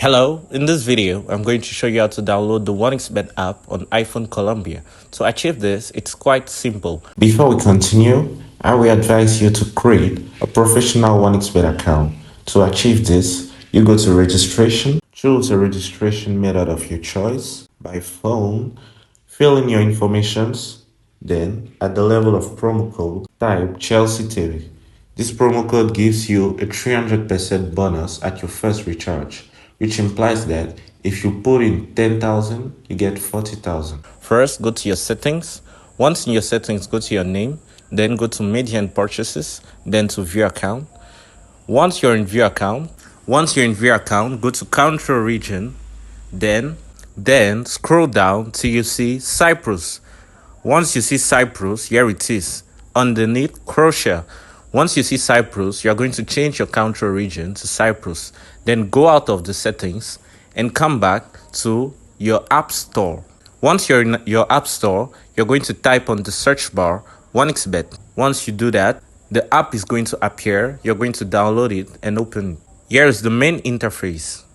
Hello, in this video, I'm going to show you how to download the 1xBet app on iPhone Colombia. To achieve this, it's quite simple. Before we continue, I will advise you to create a professional 1xBet account. To achieve this, you go to registration, choose a registration method of your choice by phone, fill in your informations, then at the level of promo code, type Chelsea TV. This promo code gives you a 300% bonus at your first recharge, which implies that if you put in 10,000, you get 40,000. First, go to your settings. Once in your settings, go to your name, then go to media and purchases, then to view account. Once you're in view account, go to country or region, then scroll down till you see Cyprus. Once you see Cyprus, here it is. Underneath, Croatia. Once you see Cyprus, you're going to change your country or region to Cyprus. Then go out of the settings and come back to your app store. Once you're in your app store, you're going to type on the search bar 1xBet. Once you do that, the app is going to appear. You're going to download it and open it. Here is the main interface.